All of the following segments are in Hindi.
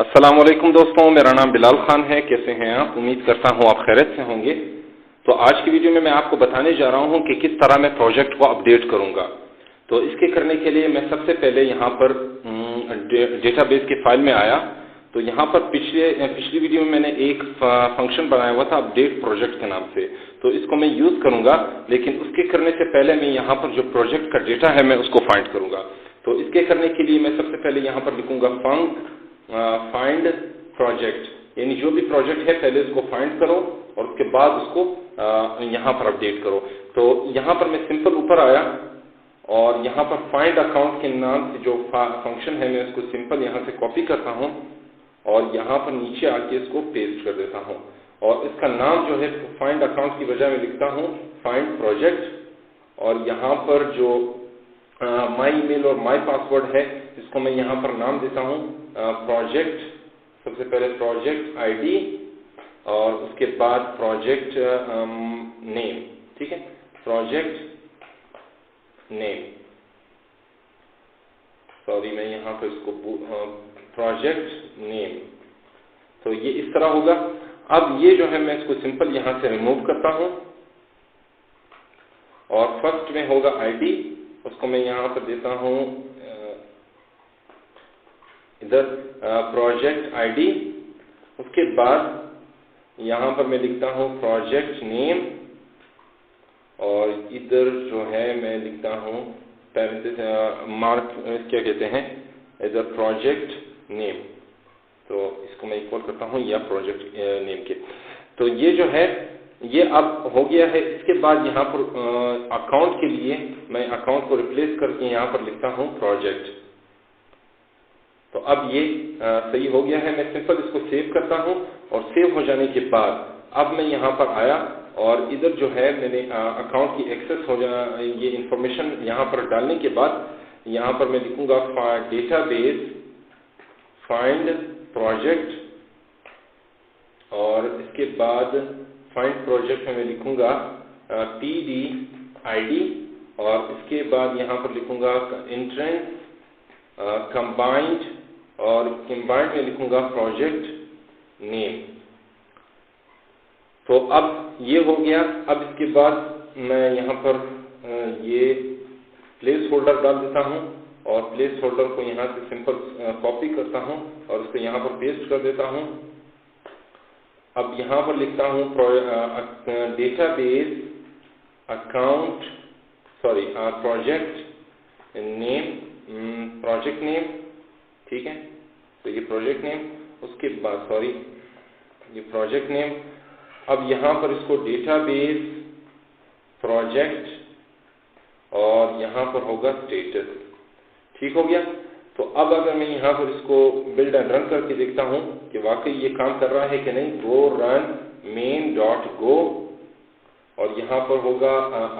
अस्सलामुअलैकुम दोस्तों, मेरा नाम बिलाल खान है। कैसे हैं आप? उम्मीद करता हूं आप खैरियत से होंगे। तो आज की वीडियो में मैं आपको बताने जा रहा हूं कि किस तरह मैं प्रोजेक्ट को अपडेट करूंगा। तो इसके करने के लिए मैं सबसे पहले यहां पर डेटाबेस के फाइल में आया। तो यहां पर पिछली वीडियो में मैंने एक फंक्शन बनाया हुआ था अपडेट प्रोजेक्ट के नाम से। तो इसको मैं यूज करूंगा, लेकिन उसके करने से पहले मैं यहां पर जो प्रोजेक्ट का डेटा है मैं उसको फाइंड करूंगा। तो इसके करने के लिए मैं सबसे पहले यहां पर लिखूंगा फाइंड प्रोजेक्ट, यानी जो भी प्रोजेक्ट है पहले उसको फाइंड करो और उसके बाद उसको यहाँ पर अपडेट करो। तो यहाँ पर मैं सिंपल ऊपर आया और यहाँ पर फाइंड अकाउंट के नाम से जो फंक्शन है मैं उसको सिंपल यहाँ से कॉपी करता हूँ और यहाँ पर नीचे आके इसको पेस्ट कर देता हूँ। और इसका नाम जो है फाइंड अकाउंट की बजाय मैं लिखता हूँ फाइंड प्रोजेक्ट। और यहाँ पर जो माई ईमेल और माई पासवर्ड है इसको मैं यहाँ पर नाम देता हूँ प्रोजेक्ट। सबसे पहले प्रोजेक्ट आईडी और उसके बाद प्रोजेक्ट नेम। ठीक है, प्रोजेक्ट नेम, सॉरी मैं यहाँ पर इसको प्रोजेक्ट नेम। तो ये इस तरह होगा। अब ये जो है मैं इसको सिंपल यहाँ से रिमूव करता हूँ और फर्स्ट में होगा आईडी, उसको मैं यहाँ पर देता हूँ इधर प्रोजेक्ट आईडी। उसके बाद यहाँ पर मैं लिखता हूँ प्रोजेक्ट नेम और इधर जो है मैं लिखता हूँ मार्क क्या कहते हैं इधर प्रोजेक्ट नेम। तो इसको मैं इक्वल करता हूँ या प्रोजेक्ट नेम के। तो ये जो है ये अब हो गया है। इसके बाद यहाँ पर अकाउंट के लिए मैं अकाउंट को रिप्लेस करके यहाँ पर लिखता हूँ प्रोजेक्ट। तो अब ये सही हो गया है। मैं सिंपल इसको सेव करता हूँ और सेव हो जाने के बाद अब मैं यहाँ पर आया और इधर जो है मैंने अकाउंट की एक्सेस हो जा ये इंफॉर्मेशन यहाँ पर डालने के बाद यहाँ पर मैं लिखूंगा डेटाबेस फाइंड प्रोजेक्ट और इसके बाद फाइंड प्रोजेक्ट में मैं लिखूंगा pd id और इसके बाद यहाँ पर लिखूंगा एंट्रेंस कंबाइंड और कंबाइंड में लिखूंगा प्रोजेक्ट नेम। तो अब ये हो गया। अब इसके बाद मैं यहाँ पर ये प्लेस होल्डर डाल देता हूँ और प्लेस होल्डर को यहाँ से सिंपल कॉपी करता हूँ और उसको यहाँ पर पेस्ट कर देता हूँ। अब यहाँ पर लिखता हूँ database account sorry project name. ठीक है, तो ये प्रोजेक्ट नेम, उसके बाद सॉरी ये प्रोजेक्ट नेम। अब यहाँ पर इसको डेटाबेस प्रोजेक्ट और यहाँ पर होगा स्टेटस। ठीक हो गया। तो अब अगर मैं यहाँ पर इसको बिल्ड एंड रन करके देखता हूँ कि वाकई ये काम कर रहा है कि नहीं, गो रन main.go और यहाँ पर होगा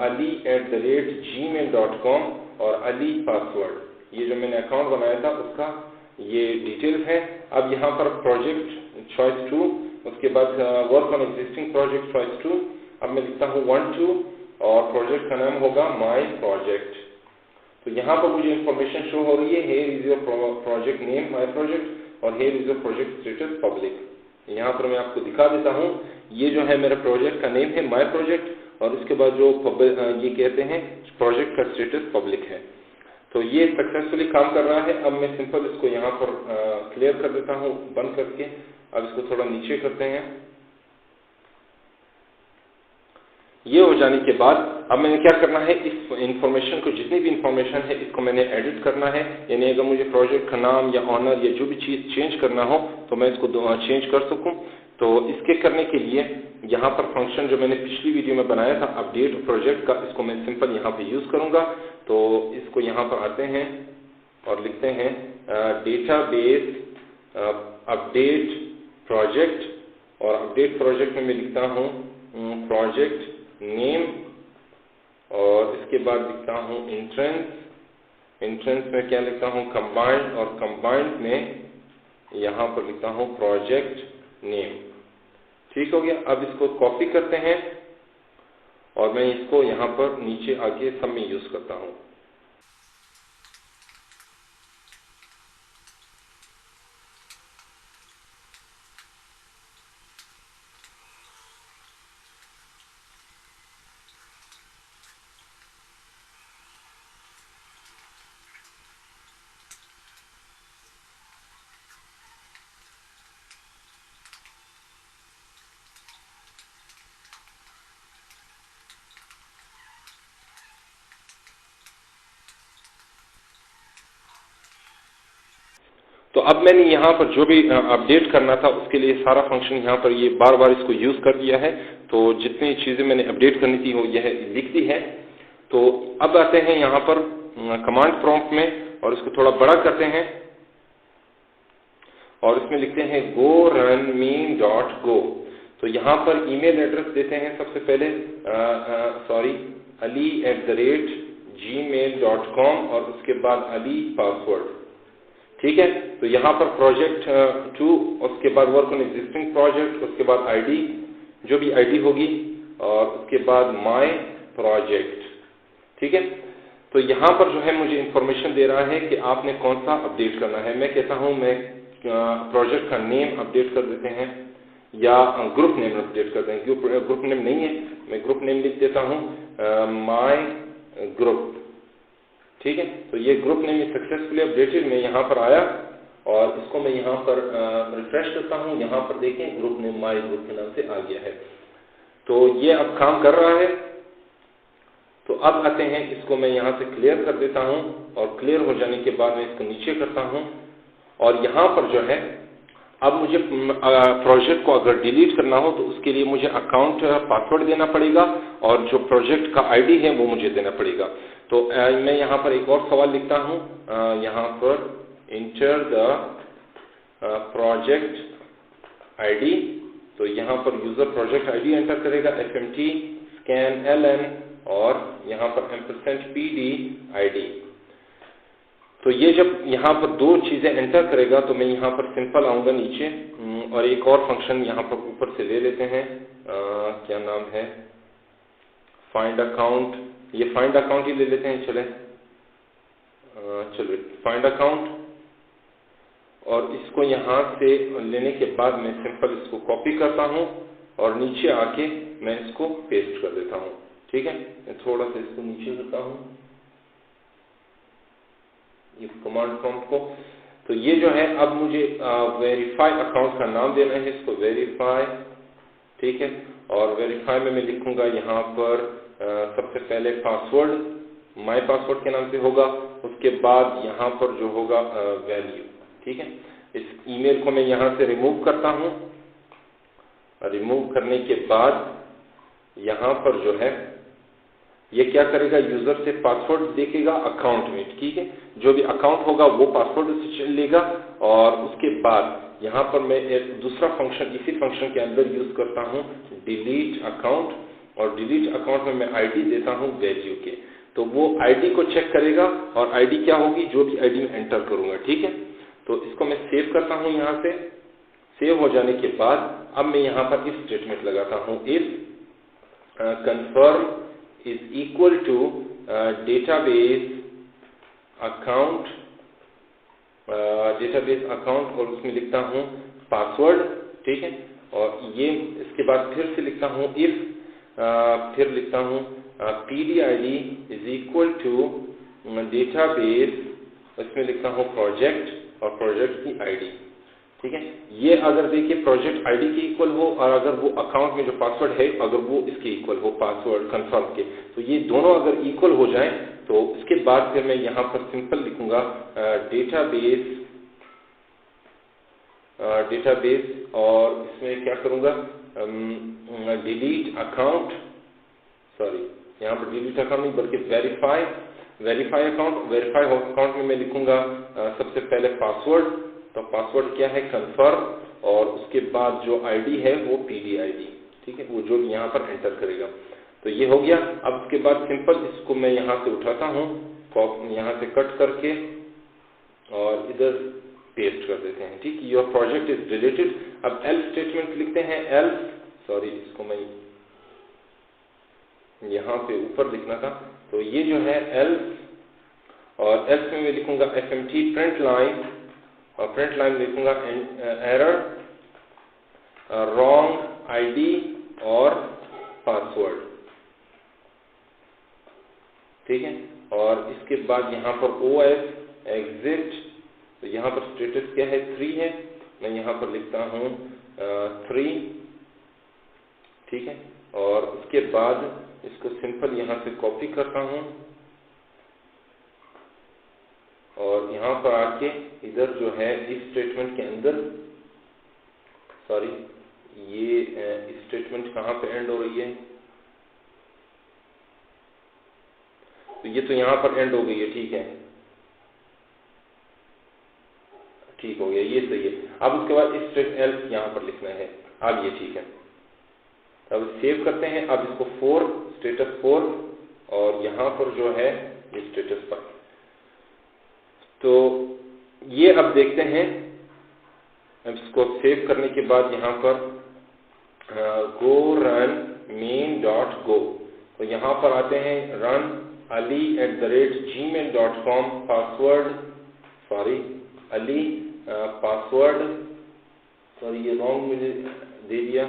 ali@gmail.com और अली पासवर्ड, ये जो मैंने अकाउंट बनाया था उसका ये डिटेल्स है। अब यहाँ पर प्रोजेक्ट चॉइस 2, उसके बाद work on existing project choice 2। अब मैं लिखता हूँ 1 2 और प्रोजेक्ट का नाम होगा माई प्रोजेक्ट। तो यहाँ पर मुझे इंफॉर्मेशन शो हो रही है, here is your project name my project और here is your project status public. यहाँ पर मैं आपको दिखा देता हूँ, ये जो है मेरा प्रोजेक्ट का नेम है माई प्रोजेक्ट और उसके बाद जो ये कहते हैं प्रोजेक्ट का स्टेटस पब्लिक है। तो ये सक्सेसफुली काम कर रहा है। अब मैं सिंपल इसको यहाँ पर क्लियर कर देता हूँ बंद करके। अब इसको थोड़ा नीचे करते हैं। ये हो जाने के बाद अब मैंने क्या करना है, इस इंफॉर्मेशन को जितनी भी इंफॉर्मेशन है इसको मैंने एडिट करना है। यानी अगर मुझे प्रोजेक्ट का नाम या ऑनर या जो भी चीज़ चेंज करना हो तो मैं इसको चेंज कर सकूं। तो इसके करने के लिए यहाँ पर फंक्शन जो मैंने पिछली वीडियो में बनाया था अपडेट प्रोजेक्ट का, इसको मैं सिंपल यहाँ पे यूज़ करूँगा। तो इसको यहाँ पर आते हैं और लिखते हैं डेटाबेस अपडेट प्रोजेक्ट और अपडेट प्रोजेक्ट में मैं लिखता हूँ प्रोजेक्ट नेम और इसके बाद लिखता हूँ एंट्रेंस में क्या लिखता हूँ कंबाइंड और कंबाइंड में यहाँ पर लिखता हूँ प्रोजेक्ट नेम। ठीक हो गया। अब इसको कॉपी करते हैं और मैं इसको यहाँ पर नीचे आके सब में यूज करता हूँ। तो अब मैंने यहाँ पर जो भी अपडेट करना था उसके लिए सारा फंक्शन यहाँ पर ये बार बार इसको यूज कर दिया है। तो जितनी चीजें मैंने अपडेट करनी थी वो यह लिख दी है। तो अब आते हैं यहाँ पर कमांड प्रॉम्प्ट में और इसको थोड़ा बड़ा करते हैं और इसमें लिखते हैं go run mean.go। तो यहाँ पर ईमेल एड्रेस देते हैं सबसे पहले ali@gmail.com और उसके बाद ali पासवर्ड। ठीक है, तो यहाँ पर प्रोजेक्ट 2, उसके बाद वर्क ऑन एग्जिस्टिंग प्रोजेक्ट, उसके बाद आईडी जो भी आईडी होगी और उसके बाद माय प्रोजेक्ट। ठीक है, तो यहाँ पर जो है मुझे इंफॉर्मेशन दे रहा है कि आपने कौन सा अपडेट करना है। मैं कहता हूँ मैं प्रोजेक्ट का नेम अपडेट कर देते हैं या ग्रुप नेम अपडेट कर देंगे। ग्रुप नेम नहीं है, मैं ग्रुप नेम लिख देता हूँ माय ग्रुप। ठीक है, तो ये ग्रुप नेम सक्सेसफुली अपडेटेड में यहाँ पर आया और इसको मैं यहाँ पर रिफ्रेश करता हूँ। यहाँ पर देखें ग्रुप नेम माय ग्रुप के नाम से आ गया है। तो ये अब काम कर रहा है। तो अब आते हैं, इसको मैं यहाँ से क्लियर कर देता हूँ और क्लियर हो जाने के बाद मैं इसको नीचे करता हूँ और यहाँ पर जो है अब मुझे प्रोजेक्ट को अगर डिलीट करना हो तो उसके लिए मुझे अकाउंट पासवर्ड देना पड़ेगा और जो प्रोजेक्ट का आईडी है वो मुझे देना पड़ेगा। तो मैं यहाँ पर एक और सवाल लिखता हूँ, यहाँ पर इंटर द प्रोजेक्ट आईडी। तो यहाँ पर यूजर प्रोजेक्ट आईडी एंटर करेगा fmt scan ln और यहाँ पर $pd id। तो ये जब यहाँ पर दो चीजें एंटर करेगा तो मैं यहाँ पर सिंपल आऊंगा नीचे और एक और फंक्शन यहाँ पर ऊपर से ले लेते हैं, क्या नाम है, फाइंड अकाउंट। ये फाइंड अकाउंट ही ले लेते हैं, चलो फाइंड अकाउंट। और इसको यहाँ से लेने के बाद मैं सिंपल इसको कॉपी करता हूँ और नीचे आके मैं इसको पेस्ट कर देता हूँ। ठीक है, मैं थोड़ा सा इसको नीचे करता हूँ इस कमांड प्रॉम्प्ट को। तो ये जो है अब मुझे वेरीफाई अकाउंट का नाम देना है, इसको वेरीफाई। ठीक है, और वेरीफाई में मैं लिखूंगा यहाँ पर सबसे पहले पासवर्ड माय पासवर्ड के नाम से होगा, उसके बाद यहाँ पर जो होगा वैल्यू। ठीक है, इस ईमेल को मैं यहाँ से रिमूव करता हूँ। रिमूव करने के बाद यहाँ पर जो है ये क्या करेगा, यूजर से पासवर्ड देखेगा अकाउंट में। ठीक है, जो भी अकाउंट होगा वो पासवर्ड से लेगा और उसके बाद यहाँ पर मैं एक दूसरा फंक्शन इसी फंक्शन के अंदर यूज करता हूँ डिलीट अकाउंट और डिलीट अकाउंट में मैं आईडी देता हूँ वैल्यू के। तो वो आईडी को चेक करेगा और आईडी क्या होगी, जो भी आईडी में एंटर करूंगा। ठीक है, तो इसको मैं सेव करता हूँ। यहाँ से सेव हो जाने के बाद अब मैं यहाँ पर इफ स्टेटमेंट लगाता हूँ, if confirm is equal to database account और उसमें लिखता हूँ पासवर्ड। ठीक है, और ये इसके बाद फिर से लिखता हूँ if, फिर लिखता हूँ pdid is equal to database, इसमें लिखता हूँ प्रोजेक्ट और प्रोजेक्ट की आईडी। ठीक है, ये अगर देखिए प्रोजेक्ट आईडी के इक्वल हो और अगर वो अकाउंट में जो पासवर्ड है अगर वो इसके इक्वल हो पासवर्ड कंफर्म के, तो ये दोनों अगर इक्वल हो जाएं तो उसके बाद फिर मैं यहाँ पर सिंपल लिखूंगा डेटाबेस और इसमें क्या करूंगा डिलीट अकाउंट, सॉरी यहाँ पर डिलीट अकाउंट नहीं बल्कि वेरीफाई अकाउंट में मैं लिखूंगा सबसे पहले पासवर्ड। तो पासवर्ड क्या है, कंफर्म, और उसके बाद जो आईडी है वो पीडी आईडी। ठीक है, वो जो यहाँ पर एंटर करेगा। तो ये हो गया। अब उसके बाद सिंपल इसको मैं यहाँ से उठाता हूँ, यहाँ से कट करके और इधर पेस्ट कर देते हैं। ठीक, योर प्रोजेक्ट इज डिलीटेड। अब एल्स स्टेटमेंट लिखते हैं, एल्स, सॉरी इसको मैं यहाँ पे ऊपर लिखना था। तो ये जो है एल्स, और एल्स में मैं लिखूंगा fmt प्रिंट लाइन और प्रिंट लाइन लिखूंगा एरर रॉन्ग आईडी और पासवर्ड। ठीक है, और इसके बाद यहाँ पर OS एग्जिट, तो यहाँ पर स्टेटस क्या है, 3 है, मैं यहाँ पर लिखता हूँ 3। ठीक है, और उसके बाद इसको सिंपल यहाँ से कॉपी करता हूँ और यहाँ पर आके इधर जो है इस स्टेटमेंट के अंदर, सॉरी ये स्टेटमेंट कहाँ पे एंड हो रही है, तो ये तो यहाँ पर एंड हो गई है, ठीक है, ठीक हो गया, ये सही है। अब उसके बाद स्टेट एल्स यहाँ पर लिखना है, अब ये ठीक है। अब सेव करते हैं, अब इसको 4 स्टेटस 4 और यहाँ पर जो है ये स्टेटस 5। तो ये अब देखते हैं, अब इसको सेव करने के बाद यहाँ पर गो रन मेन डॉट गो, तो यहाँ पर आते हैं run ali@gmail.com password, sorry Ali password, sorry ये रॉन्ग मुझे दे दिया,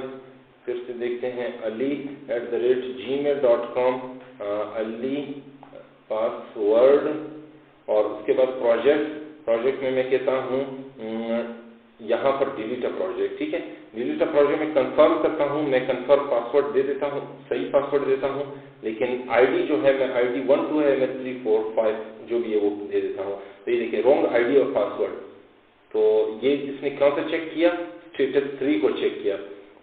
फिर से देखते हैं ali@gmail.com अली पासवर्ड और उसके बाद प्रोजेक्ट में मैं कहता हूँ यहाँ पर डिलीट अ प्रोजेक्ट, ठीक है। डिलीट अ प्रोजेक्ट में कंफर्म करता हूँ, मैं कंफर्म पासवर्ड दे देता हूँ, सही पासवर्ड देता हूँ, लेकिन आईडी जो है मैं आईडी 1 2 है, मैं 3 4 5 जो भी है वो दे देता हूँ। तो ये देखिए रॉन्ग आईडी और पासवर्ड, तो ये इसने कौन सा चेक किया, स्टेटस 3 को चेक किया।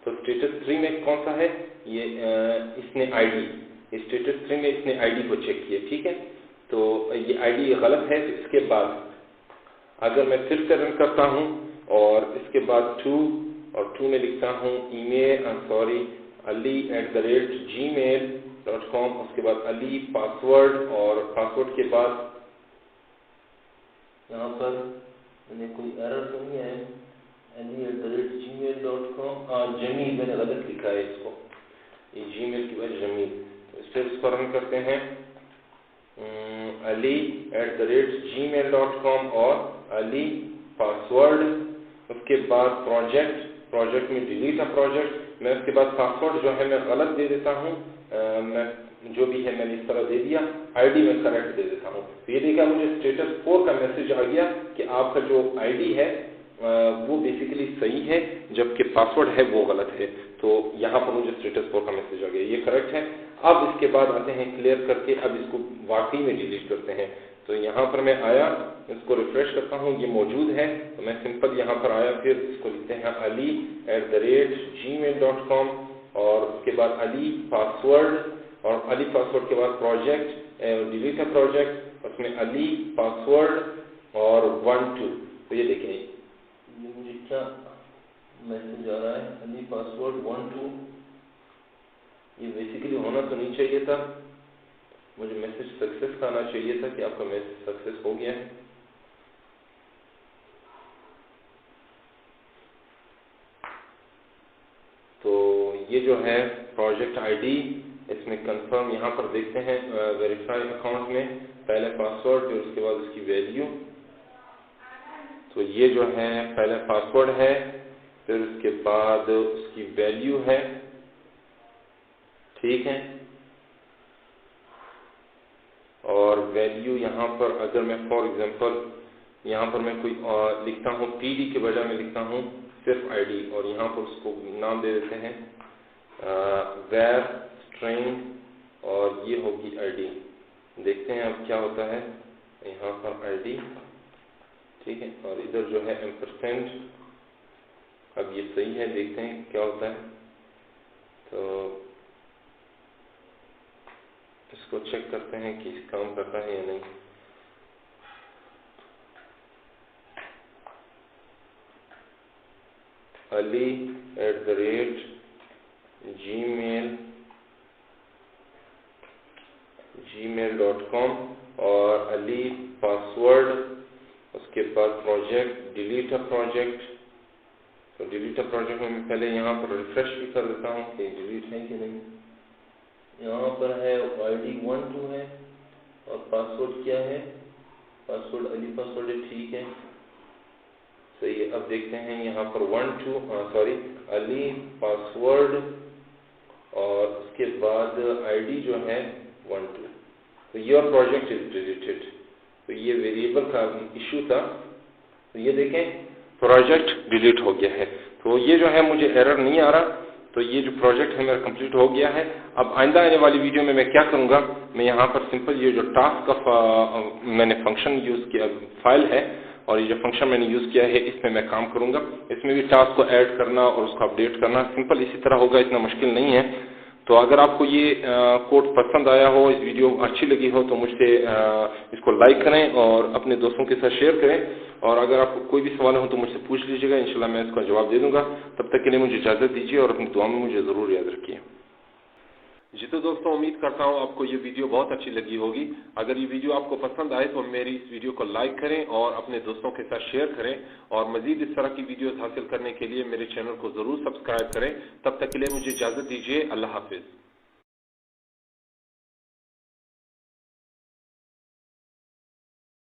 तो स्टेटस 3 में कौन सा है, ये इसने आईडी, स्टेटस 3 में इसने आईडी को चेक किया, ठीक है। तो ये आईडी गलत है, तो इसके बाद अगर मैं फिर से रन करता हूँ और इसके बाद 2 और 2 में लिखता हूँ ईमेल, सॉरी ali@gmail.com, उसके बाद अली पासवर्ड और पासवर्ड के बाद यहाँ पर मैंने कोई एरर तो नहीं है, ali@gmail.com, जमील मैंने गलत लिखा है इसको, ये जीमेल की वजह जमील। तो फिर इसको रन करते हैं ali@gmail.com और अली पासवर्ड, उसके बाद प्रोजेक्ट में डिलीट अ प्रोजेक्ट, मैं उसके बाद पासवर्ड जो है मैं गलत दे देता हूँ, मैं जो भी है मैंने इस तरह दे दिया, आईडी में करेक्ट दे देता हूँ। तो ये देखा मुझे स्टेटस 4 का मैसेज आ गया कि आपका जो आईडी है वो बेसिकली सही है, जबकि पासवर्ड है वो गलत है। तो यहाँ पर मुझे स्टेटस 4 का मैसेज आ गया, ये करेक्ट है। अब इसके बाद आते हैं क्लियर करके, अब इसको वाकई में डिलीट करते हैं। तो यहाँ पर मैं आया, इसको रिफ्रेश करता हूँ, ये मौजूद है, तो मैं सिंपल यहाँ पर आया, फिर इसको लिखते हैं ali@gmail.com और उसके बाद अली पासवर्ड और अली पासवर्ड के बाद प्रोजेक्ट, डिलीट अ प्रोजेक्ट, उसमें अली पासवर्ड और 1 2। तो ये देखें, ये मुझे क्या मैसेज आ रहा है, अली पासवर्ड 1 2, ये बेसिकली होना तो नहीं चाहिए था, मुझे मैसेज सक्सेस का आना चाहिए था कि आपका मैसेज सक्सेस हो गया है। तो ये जो है प्रोजेक्ट आईडी, इसमें कंफर्म यहाँ पर देखते हैं वेरीफाई अकाउंट में पहले पासवर्ड फिर उसके बाद उसकी वैल्यू। तो ये जो है पहले पासवर्ड है, फिर उसके बाद उसकी वैल्यू है, ठीक है। और वैल्यू यहाँ पर अगर मैं फॉर एग्जांपल यहाँ पर मैं कोई लिखता हूँ, पीडी के बजाय मैं लिखता हूँ सिर्फ आईडी, और यहाँ पर उसको नाम दे देते हैं वेर स्ट्रिंग, और ये होगी आईडी। देखते हैं अब क्या होता है, यहाँ पर आईडी, ठीक है, और इधर जो है एम्परसेंड, अब ये सही है, देखते हैं क्या होता है। तो इसको चेक करते हैं कि काम करता है या नहीं। ali@gmail.com और अली पासवर्ड, उसके बाद प्रोजेक्ट डिलीट अ प्रोजेक्ट। तो डिलीट अ प्रोजेक्ट में मैं पहले यहाँ पर रिफ्रेश भी कर देता हूँ कि डिलीट है कि नहीं। यहाँ पर है आईडी 1 2 है और पासवर्ड क्या है, पासवर्ड अली पासवर्ड है, ठीक है, सही है। अब देखते हैं यहाँ पर 1 2, सॉरी अली पासवर्ड और उसके बाद आईडी जो है 1 2। तो योर प्रोजेक्ट इज डिलीटेड, तो ये वेरिएबल का इशू था। तो ये देखें प्रोजेक्ट डिलीट हो गया है। तो ये जो है मुझे एरर नहीं आ रहा, तो ये जो प्रोजेक्ट है मेरा कंप्लीट हो गया है। अब आइंदा आने वाली वीडियो में मैं क्या करूंगा, मैं यहाँ पर सिंपल ये जो टास्क का मैंने फंक्शन यूज किया फाइल है और ये जो फंक्शन मैंने यूज किया है इसमें मैं काम करूंगा। इसमें भी टास्क को ऐड करना और उसको अपडेट करना सिंपल इसी तरह होगा, इतना मुश्किल नहीं है। तो अगर आपको ये कोड पसंद आया हो, इस वीडियो अच्छी लगी हो तो मुझसे इसको लाइक करें और अपने दोस्तों के साथ शेयर करें। और अगर आपको कोई भी सवाल हो तो मुझसे पूछ लीजिएगा, इंशाल्लाह मैं इसका जवाब दे दूंगा। तब तक के लिए मुझे इजाज़त दीजिए और अपनी दुआ में मुझे ज़रूर याद रखिए। जी तो दोस्तों, उम्मीद करता हूँ आपको ये वीडियो बहुत अच्छी लगी होगी। अगर ये वीडियो आपको पसंद आए तो मेरी इस वीडियो को लाइक करें और अपने दोस्तों के साथ शेयर करें और मजीद इस तरह की वीडियोस हासिल करने के लिए मेरे चैनल को ज़रूर सब्सक्राइब करें। तब तक के लिए मुझे इजाज़त दीजिए। अल्लाह हाफिज़।